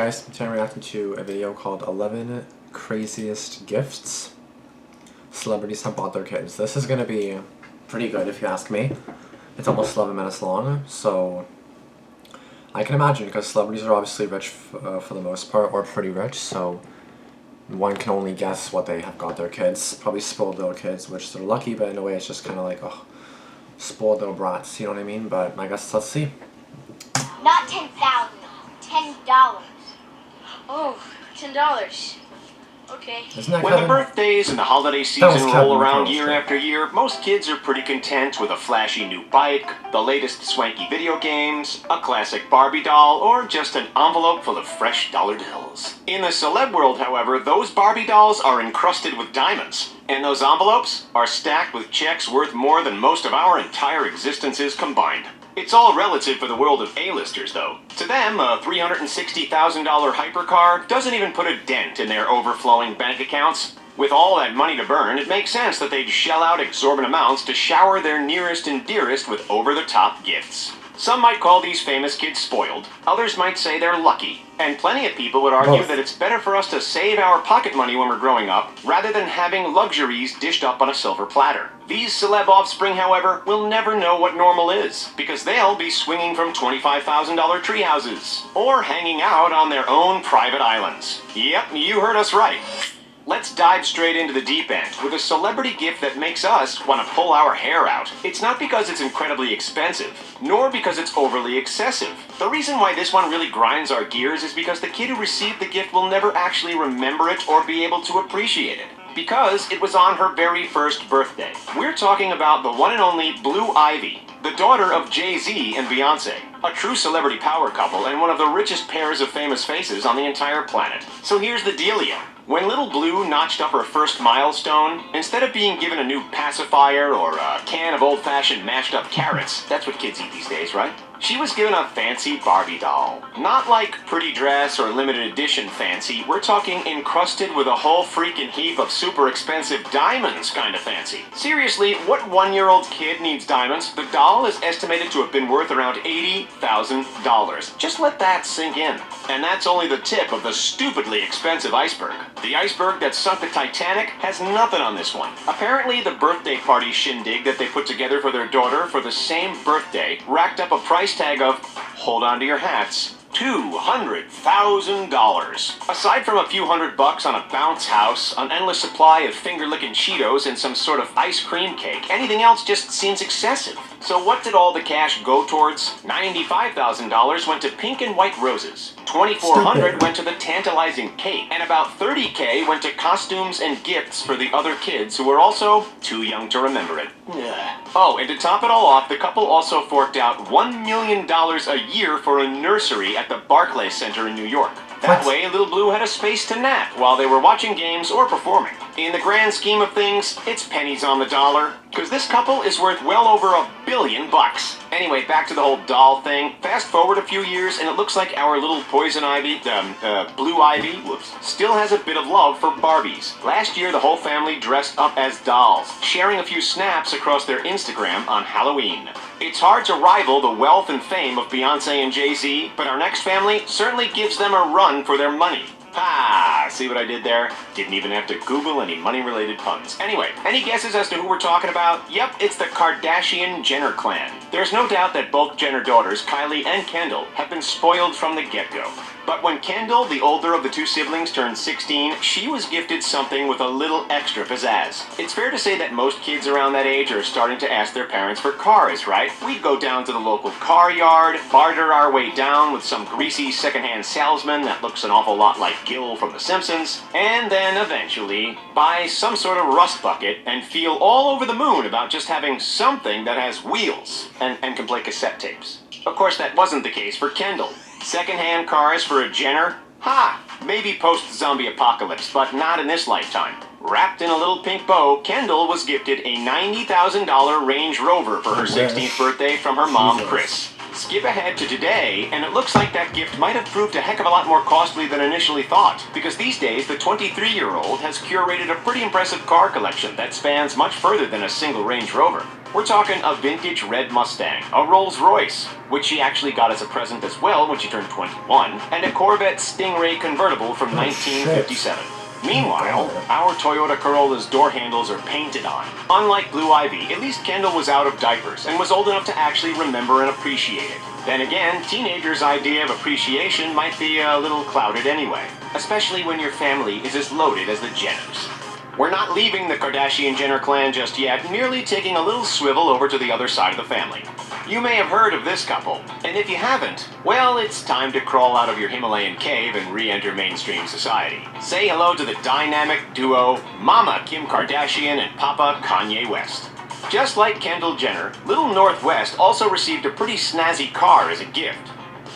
guys, today I'm reacting to a video called 11 Craziest Gifts Celebrities Have Bought Their Kids. This is going to be pretty good if you ask me. It's almost 11 minutes long, so I can imagine because celebrities are obviously rich for the most part, or pretty rich, so one can only guess what they have got their kids. Probably spoiled little kids, which they're lucky, but in a way it's just kind of like, oh, spoiled little brats, you know what I mean? But I guess let's see. Not 10,000. $10. Oh, $10. Okay. When the birthdays and the holiday season roll around year after year, most kids are pretty content with a flashy new bike, the latest swanky video games, a classic Barbie doll, or just an envelope full of fresh dollar bills. In the celeb world, however, those Barbie dolls are encrusted with diamonds, and those envelopes are stacked with checks worth more than most of our entire existences combined. It's all relative for the world of A-listers, though. To them, a $360,000 hypercar doesn't even put a dent in their overflowing bank accounts. With all that money to burn, it makes sense that they'd shell out exorbitant amounts to shower their nearest and dearest with over-the-top gifts. Some might call these famous kids spoiled, others might say they're lucky, and plenty of people would argue that it's better for us to save our pocket money when we're growing up, rather than having luxuries dished up on a silver platter. These celeb offspring, however, will never know what normal is, because they'll be swinging from $25,000 tree houses, or hanging out on their own private islands. Yep, you heard us right. Let's dive straight into the deep end with a celebrity gift that makes us want to pull our hair out. It's not because it's incredibly expensive, nor because it's overly excessive. The reason why this one really grinds our gears is because the kid who received the gift will never actually remember it or be able to appreciate it, because it was on her very first birthday. We're talking about the one and only Blue Ivy, the daughter of Jay-Z and Beyonce, a true celebrity power couple and one of the richest pairs of famous faces on the entire planet. So here's the dealio. When little Blue notched up her first milestone, instead of being given a new pacifier or a can of old-fashioned mashed up carrots, that's what kids eat these days, right? She was given a fancy Barbie doll. Not like pretty dress or limited edition fancy, we're talking encrusted with a whole freaking heap of super expensive diamonds kind of fancy. Seriously, what one-year-old kid needs diamonds? The doll is estimated to have been worth around $80,000. Just let that sink in. And that's only the tip of the stupidly expensive iceberg. The iceberg that sunk the Titanic has nothing on this one. Apparently, the birthday party shindig that they put together for their daughter for the same birthday racked up a price tag of, hold on to your hats, $200,000. Aside from a few $100 on a bounce house, an endless supply of finger-licking Cheetos, and some sort of ice cream cake, anything else just seems excessive. So what did all the cash go towards? $95,000 went to pink and white roses, $2,400 went to the tantalizing cake, and about $30K went to costumes and gifts for the other kids who were also too young to remember it. Oh, and to top it all off, the couple also forked out $1 million a year for a nursery at the Barclays Center in New York. That way, little Blue had a space to nap while they were watching games or performing. In the grand scheme of things, it's pennies on the dollar, because this couple is worth well over $1 billion. Anyway, back to the whole doll thing. Fast forward a few years, and it looks like our little Poison Ivy, Blue Ivy, still has a bit of love for Barbies. Last year, the whole family dressed up as dolls, sharing a few snaps across their Instagram on Halloween. It's hard to rival the wealth and fame of Beyonce and Jay-Z, but our next family certainly gives them a run for their money. Ah, see what I did there? Didn't even have to Google any money-related puns. Anyway, any guesses as to who we're talking about? Yep, it's the Kardashian-Jenner clan. There's no doubt that both Jenner daughters, Kylie and Kendall, have been spoiled from the get-go. But when Kendall, the older of the two siblings, turned 16, she was gifted something with a little extra pizzazz. It's fair to say that most kids around that age are starting to ask their parents for cars, right? We'd go down to the local car yard, barter our way down with some greasy secondhand salesman that looks an awful lot like Gil from The Simpsons, and then eventually buy some sort of rust bucket and feel all over the moon about just having something that has wheels and can play cassette tapes. Of course, that wasn't the case for Kendall. Second-hand cars for a Jenner? Ha! Maybe post-zombie apocalypse, but not in this lifetime. Wrapped in a little pink bow, Kendall was gifted a $90,000 Range Rover for her 16th birthday from her mom, Chris. Skip ahead to today, and it looks like that gift might have proved a heck of a lot more costly than initially thought, because these days the 23-year-old has curated a pretty impressive car collection that spans much further than a single Range Rover. We're talking a vintage red Mustang, a Rolls Royce, which she actually got as a present as well when she turned 21, and a Corvette Stingray convertible from 1957. Meanwhile, our Toyota Corolla's door handles are painted on. Unlike Blue Ivy, at least Kendall was out of diapers and was old enough to actually remember and appreciate it. Then again, teenagers' idea of appreciation might be a little clouded anyway, especially when your family is as loaded as the Jenners. We're not leaving the Kardashian-Jenner clan just yet, merely taking a little swivel over to the other side of the family. You may have heard of this couple, and if you haven't, well, it's time to crawl out of your Himalayan cave and re-enter mainstream society. Say hello to the dynamic duo Mama Kim Kardashian and Papa Kanye West. Just like Kendall Jenner, Little Northwest also received a pretty snazzy car as a gift.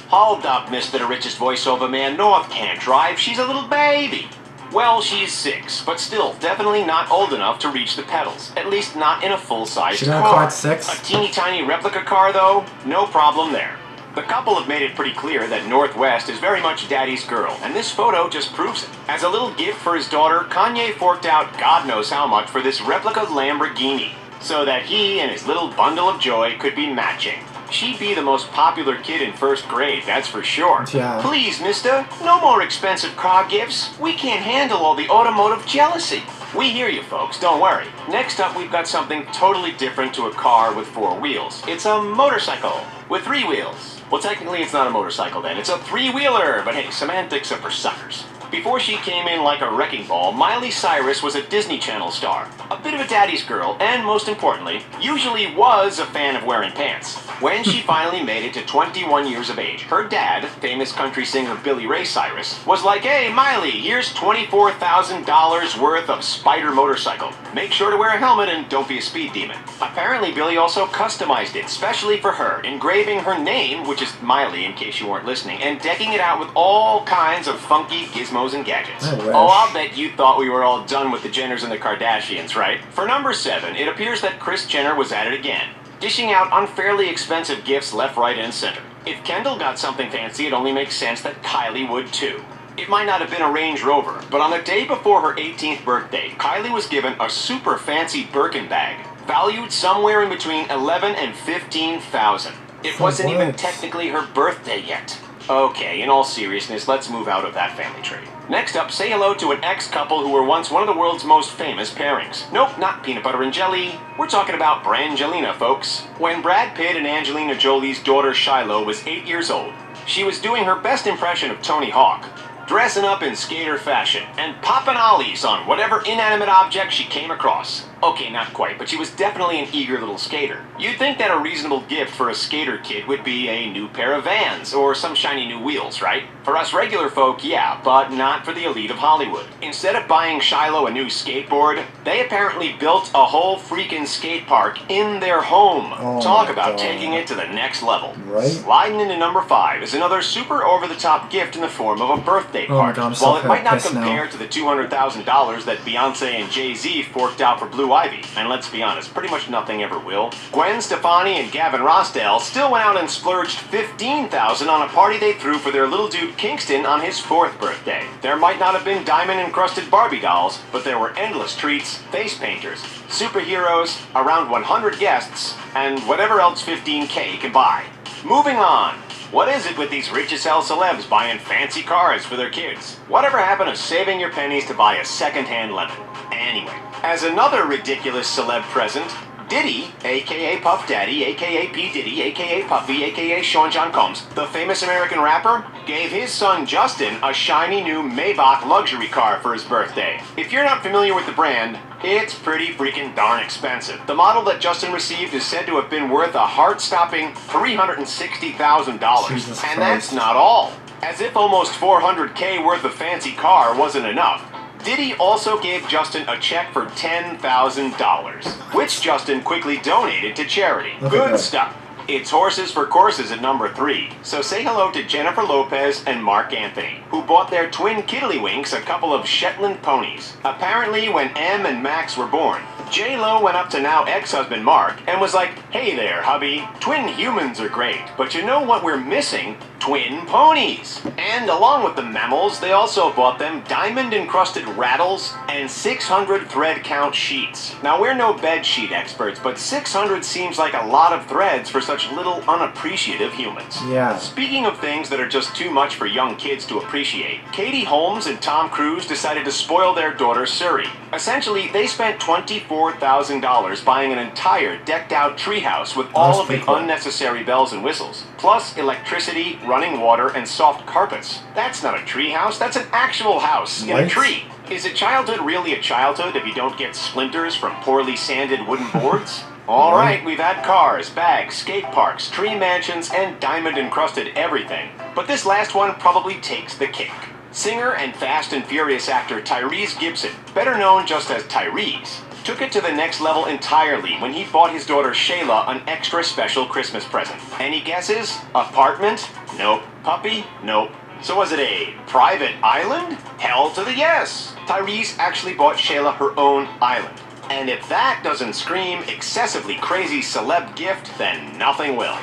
Hold up, Mr. The Richest voiceover man, North can't drive, she's a little baby. Well, she's 6, but still definitely not old enough to reach the pedals. At least not in a full-sized car. At 6? A teeny-tiny replica car, though? No problem there. The couple have made it pretty clear that Northwest is very much Daddy's girl, and this photo just proves it. As a little gift for his daughter, Kanye forked out God knows how much for this replica Lamborghini, so that he and his little bundle of joy could be matching. She'd be the most popular kid in 1st grade, that's for sure. Yeah. Please, mister, no more expensive car gifts. We can't handle all the automotive jealousy. We hear you, folks, don't worry. Next up, we've got something totally different to a car with 4 wheels. It's a motorcycle with 3 wheels. Well, technically, it's not a motorcycle then. It's a 3-wheeler, but hey, semantics are for suckers. Before she came in like a wrecking ball, Miley Cyrus was a Disney Channel star, a bit of a daddy's girl, and most importantly, usually was a fan of wearing pants. When she finally made it to 21 years of age, her dad, famous country singer Billy Ray Cyrus, was like, "Hey, Miley, here's $24,000 worth of Spider motorcycle. Make sure to wear a helmet and don't be a speed demon." Apparently, Billy also customized it, specially for her, engraving her name, which is Miley in case you weren't listening, and decking it out with all kinds of funky gizmos and gadgets. Oh, I'll bet you thought we were all done with the Jenners and the Kardashians, right? For number 7, it appears that Kris Jenner was at it again, dishing out unfairly expensive gifts left, right, and center. If Kendall got something fancy, it only makes sense that Kylie would too. It might not have been a Range Rover, but on the day before her 18th birthday, Kylie was given a super fancy Birkin bag, valued somewhere in between $11,000 and $15,000. It wasn't even technically her birthday yet. Okay, in all seriousness, let's move out of that family tree. Next up, say hello to an ex-couple who were once one of the world's most famous pairings. Nope, not peanut butter and jelly. We're talking about Brangelina, folks. When Brad Pitt and Angelina Jolie's daughter Shiloh was 8 years old, she was doing her best impression of Tony Hawk, dressing up in skater fashion and popping ollies on whatever inanimate object she came across. Okay, not quite, but she was definitely an eager little skater. You'd think that a reasonable gift for a skater kid would be a new pair of Vans or some shiny new wheels, right? For us regular folk, yeah, but not for the elite of Hollywood. Instead of buying Shiloh a new skateboard, they apparently built a whole freaking skate park in their home. Oh Talk about taking it to the next level. Right? Sliding into number 5 is another super over-the-top gift in the form of a birthday party. While it might not compare to the $200,000 that Beyonce and Jay-Z forked out for Blue Ivy, and let's be honest, pretty much nothing ever will, Gwen Stefani and Gavin Rossdale still went out and splurged $15,000 on a party they threw for their little dude Kingston on his 4th birthday. There might not have been diamond-encrusted Barbie dolls, but there were endless treats, face painters, superheroes, around 100 guests, and whatever else 15K can buy. Moving on. What is it with these richest hell celebs buying fancy cars for their kids? Whatever happened to saving your pennies to buy a second-hand lemon? Anyway, as another ridiculous celeb present, Diddy, aka Puff Daddy, aka P. Diddy, aka Puffy, aka Sean John Combs, the famous American rapper, gave his son Justin a shiny new Maybach luxury car for his birthday. If you're not familiar with the brand, it's pretty freaking darn expensive. The model that Justin received is said to have been worth a heart-stopping $360,000. And that's not all. As if almost $400K worth of fancy car wasn't enough, Diddy also gave Justin a check for $10,000, which Justin quickly donated to charity. Good stuff. It's horses for courses at number 3, so say hello to Jennifer Lopez and Mark Anthony, who bought their twin Kiddlywinks a couple of Shetland ponies. Apparently, when Em and Max were born, J-Lo went up to now ex-husband Mark and was like, "Hey there, hubby, twin humans are great, but you know what we're missing? Twin ponies." And along with the mammals, they also bought them diamond-encrusted rattles and 600 thread count sheets. Now, we're no bed sheet experts, but 600 seems like a lot of threads for such little unappreciative humans. Yeah. Speaking of things that are just too much for young kids to appreciate, Katie Holmes and Tom Cruise decided to spoil their daughter Suri. Essentially, they spent $24,000 buying an entire decked-out treehouse with all of the unnecessary bells and whistles, plus electricity, running water, and soft carpets. That's not a treehouse, that's an actual house in a tree. Is a childhood really a childhood if you don't get splinters from poorly sanded wooden boards? Alright, we've had cars, bags, skate parks, tree mansions, and diamond-encrusted everything. But this last one probably takes the cake. Singer and Fast and Furious actor Tyrese Gibson, better known just as Tyrese, took it to the next level entirely when he bought his daughter Shayla an extra special Christmas present. Any guesses? Apartment? Nope. Puppy? Nope. So was it a private island? Hell to the yes! Tyrese actually bought Shayla her own island. And if that doesn't scream excessively crazy celeb gift, then nothing will.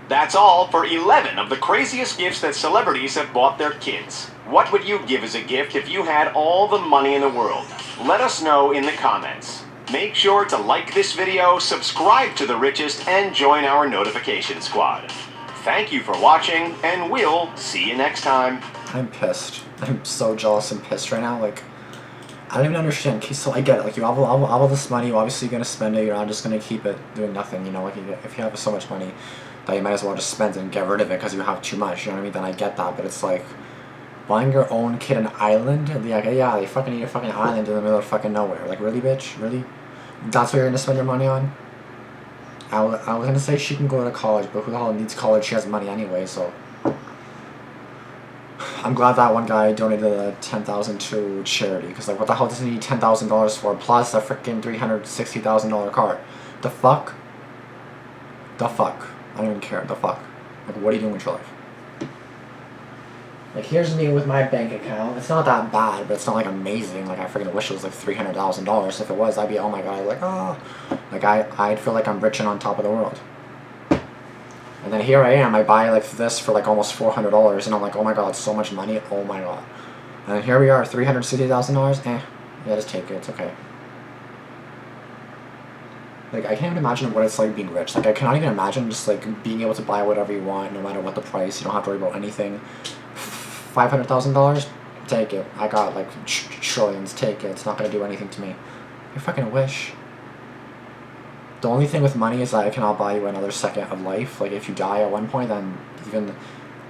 That's all for 11 of the craziest gifts that celebrities have bought their kids. What would you give as a gift if you had all the money in the world? Let us know in the comments. Make sure to like this video, subscribe to The Richest, and join our notification squad. Thank you for watching, and we'll see you next time. I'm pissed. I'm so jealous and pissed right now. Like, I don't even understand. So I get it. Like, you have all this money. You're obviously going to spend it. You're not just going to keep it doing nothing. You know, like, if you have so much money that you might as well just spend it and get rid of it because you have too much. You know what I mean? Then I get that. But it's like, buying your own kid an island? Like, yeah, they fucking need a fucking island in the middle of fucking nowhere. Like, really, bitch? Really? That's what you're going to spend your money on? I was going to say she can go to college, but who the hell needs college? She has money anyway, so. I'm glad that one guy donated the $10,000 to charity, because, like, what the hell does he need $10,000 for, plus a freaking $360,000 car? The fuck? The fuck? I don't even care. The fuck? Like, what are you doing with your life? Like, here's me with my bank account. It's not that bad, but it's not, like, amazing. Like, I freaking wish it was, like, $300,000. If it was, I'd be, oh my god, like, oh. Like, I'd feel like I'm rich and on top of the world. And then here I am, I buy, like, this for, like, almost $400, and I'm like, oh my god, so much money, oh my god. And then here we are, $360,000, yeah, just take it, it's okay. Like, I can't even imagine what it's like being rich. Like, I cannot even imagine just, like, being able to buy whatever you want, no matter what the price. You don't have to worry about anything. $500,000? Take it. I got, like, trillions. Take it. It's not going to do anything to me. I fucking wish. The only thing with money is that it cannot buy you another second of life. Like, if you die at one point, then even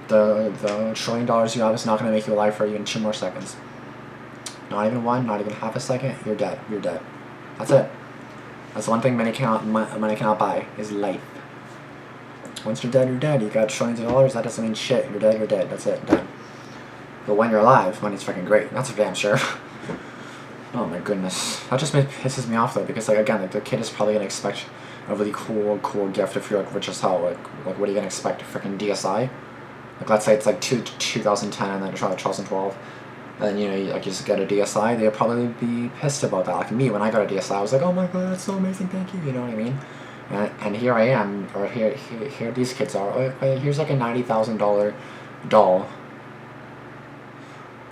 the $1 trillion you have is not going to make you alive for even 2 more seconds. Not even 1, not even half a second. You're dead. You're dead. That's it. That's the one thing money cannot buy, is life. Once you're dead, you're dead. You got trillions of dollars, that doesn't mean shit. You're dead, you're dead. That's it, done. But when you're alive, money's freaking great. That's for damn sure. Oh my goodness. That just pisses me off though, because, like, again, like, the kid is probably gonna expect a really cool gift if you're, like, rich as hell. Like what are you gonna expect? A freaking DSi? Like, let's say it's like 2010 and then 2012. And, you know, you just get a DSi, they'll probably be pissed about that. Like me, when I got a DSi, I was like, oh my god, that's so amazing, thank you, you know what I mean? And here I am, or here these kids are, oh, here's like a $90,000 doll.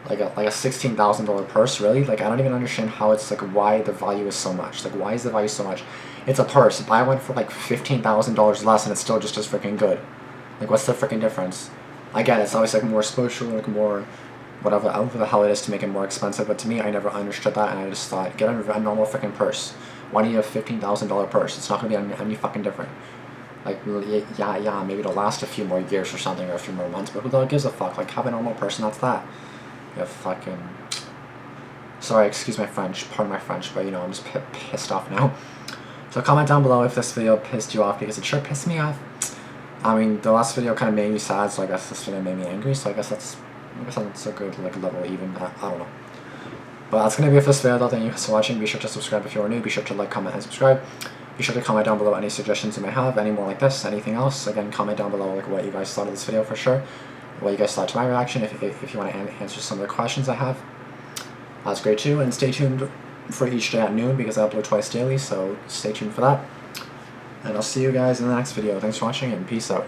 Like a $16,000 purse, really? Like, I don't even understand how it's, like, why the value is so much. Like, why is the value so much? It's a purse. Buy one for, like, $15,000 less and it's still just as freaking good. Like, what's the freaking difference? I get it, it's always, like, more special, like, more whatever the hell it is to make it more expensive, but to me, I never understood that, and I just thought, get a normal freaking purse. Why do you have a $15,000 purse? It's not going to be any fucking different. Like, yeah, maybe it'll last a few more years or something, or a few more months, but who the hell gives a fuck? Like, have a normal purse, and that's that. Yeah, fucking... Sorry, excuse my French, pardon my French, but, you know, I'm just pissed off now. So comment down below if this video pissed you off, because it sure pissed me off. I mean, the last video kind of made me sad, so I guess this video made me angry, so I guess that's a good, like, level even, I don't know. But that's going to be it for this video though. Thank you for watching. Be sure to subscribe if you are new. Be sure to like, comment, and subscribe. Be sure to comment down below any suggestions you may have, any more like this, anything else. Again, comment down below, like, what you guys thought of this video for sure. What you guys thought to my reaction, if you want to answer some of the questions I have. That's great too, and stay tuned for each day at noon, because I upload twice daily, so stay tuned for that. And I'll see you guys in the next video. Thanks for watching, and peace out.